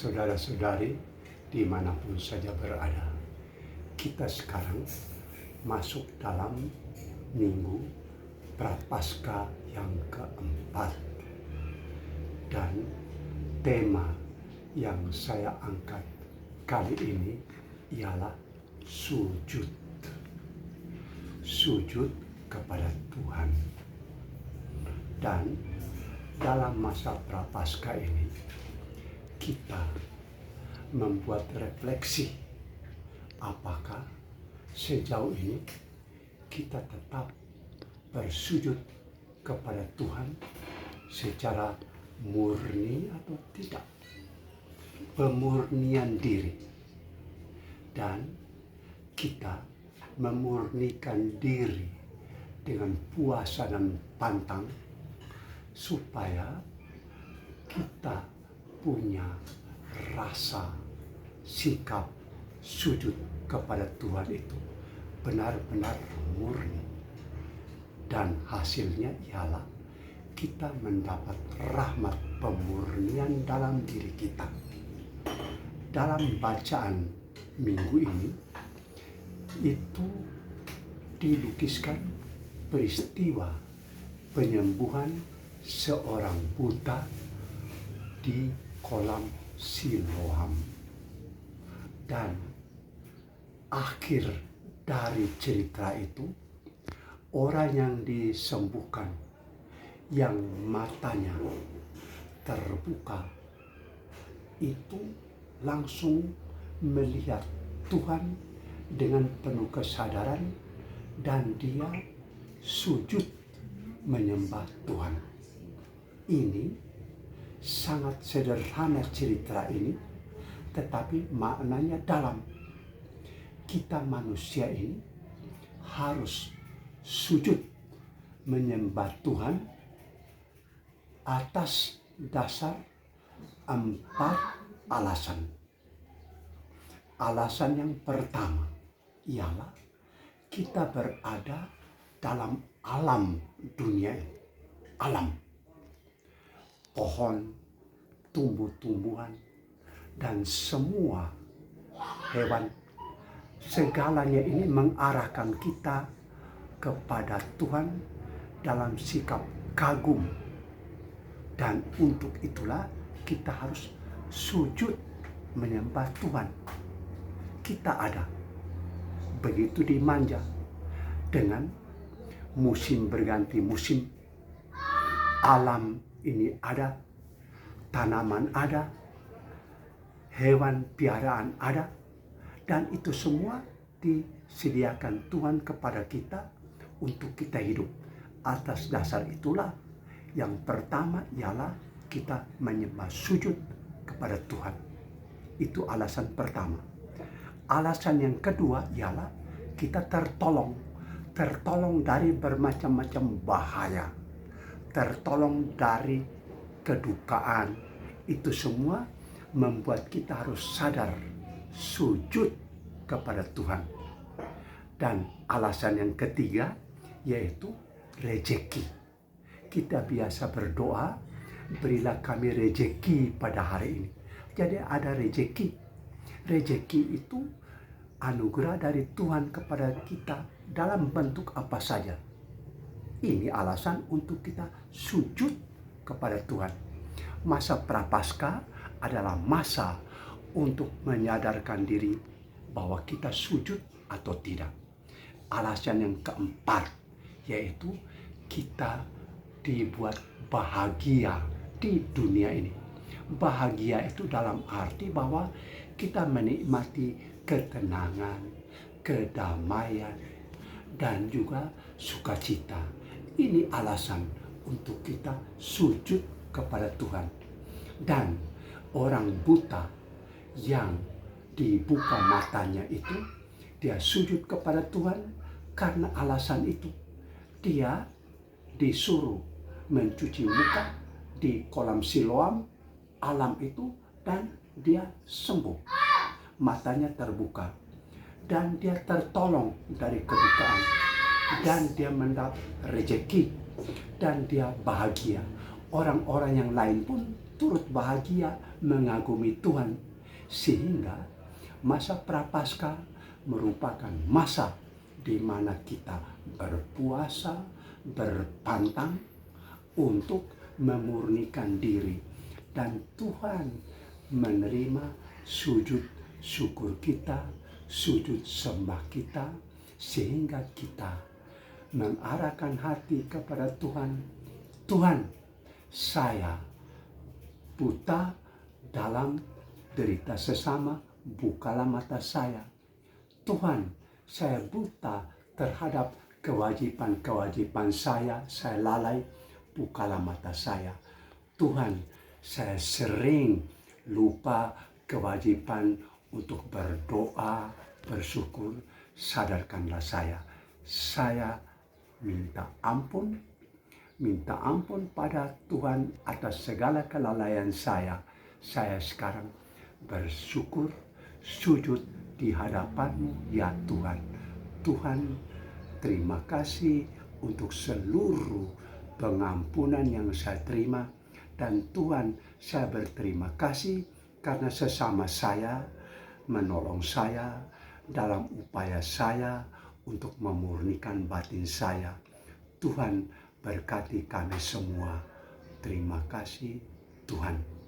Saudara-saudari dimanapun saja berada, kita sekarang masuk dalam minggu Prapaskah yang keempat, dan tema yang saya angkat kali ini ialah sujud. Sujud kepada Tuhan. Dan dalam masa Prapaskah ini kita membuat refleksi, apakah sejauh ini kita tetap bersujud kepada Tuhan secara murni atau tidak. Pemurnian diri. Dan kita memurnikan diri dengan puasa dan pantang supaya kita punya rasa sikap sujud kepada Tuhan itu benar-benar murni, dan hasilnya ialah kita mendapat rahmat pemurnian dalam diri kita. Dalam bacaan minggu ini itu dilukiskan peristiwa penyembuhan seorang buta di kolam Siloam. Dan akhir dari cerita itu, orang yang disembuhkan, yang matanya terbuka, itu langsung melihat Tuhan dengan penuh kesadaran, dan dia sujud menyembah Tuhan. Ini sangat sederhana cerita ini, tetapi maknanya dalam. Kita manusia ini harus sujud menyembah Tuhan atas dasar 4 alasan. Alasan yang pertama ialah kita berada dalam alam dunia ini. Alam. Pohon, tumbuh-tumbuhan, dan semua hewan. Segalanya ini mengarahkan kita kepada Tuhan dalam sikap kagum. Dan untuk itulah kita harus sujud menyembah Tuhan. Kita ada begitu dimanja dengan musim berganti musim. Alam ini ada, tanaman ada, hewan piaraan ada, dan itu semua disediakan Tuhan kepada kita untuk kita hidup. Atas dasar itulah yang pertama ialah kita menyembah sujud kepada Tuhan. Itu alasan pertama. Alasan yang kedua ialah kita tertolong dari bermacam-macam bahaya, tertolong dari kedukaan. Itu semua membuat kita harus sadar sujud kepada Tuhan. Dan alasan yang ketiga yaitu rejeki. Kita biasa berdoa, berilah kami rejeki pada hari ini. Jadi ada rejeki. Rejeki itu anugerah dari Tuhan kepada kita dalam bentuk apa saja. Ini alasan untuk kita sujud kepada Tuhan. Masa Prapaskah adalah masa untuk menyadarkan diri bahwa kita sujud atau tidak. Alasan yang keempat yaitu kita dibuat bahagia di dunia ini. Bahagia itu dalam arti bahwa kita menikmati ketenangan, kedamaian, dan juga sukacita. Ini alasan untuk kita sujud kepada Tuhan. Dan orang buta yang dibuka matanya itu, dia sujud kepada Tuhan karena alasan itu. Dia disuruh mencuci muka di kolam Siloam, alam itu, dan dia sembuh. Matanya terbuka dan dia tertolong dari kedukaan, dan dia mendapat rejeki, dan dia bahagia. Orang-orang yang lain pun turut bahagia mengagumi Tuhan, sehingga masa Prapaskah merupakan masa di mana kita berpuasa, berpantang untuk memurnikan diri, dan Tuhan menerima sujud syukur kita, sujud sembah kita, sehingga kita mengarahkan hati kepada Tuhan. Tuhan, saya buta dalam derita sesama, bukalah mata saya. Tuhan, saya buta terhadap kewajiban-kewajiban saya lalai, bukalah mata saya. Tuhan, saya sering lupa kewajiban untuk berdoa, bersyukur, sadarkanlah saya. Saya minta ampun pada Tuhan atas segala kelalaian saya. Saya sekarang bersyukur, sujud di hadapan-Mu, ya Tuhan. Tuhan, terima kasih untuk seluruh pengampunan yang saya terima. Dan Tuhan, saya berterima kasih karena sesama saya menolong saya dalam upaya saya untuk memurnikan batin saya. Tuhan, berkati kami semua. Terima kasih Tuhan.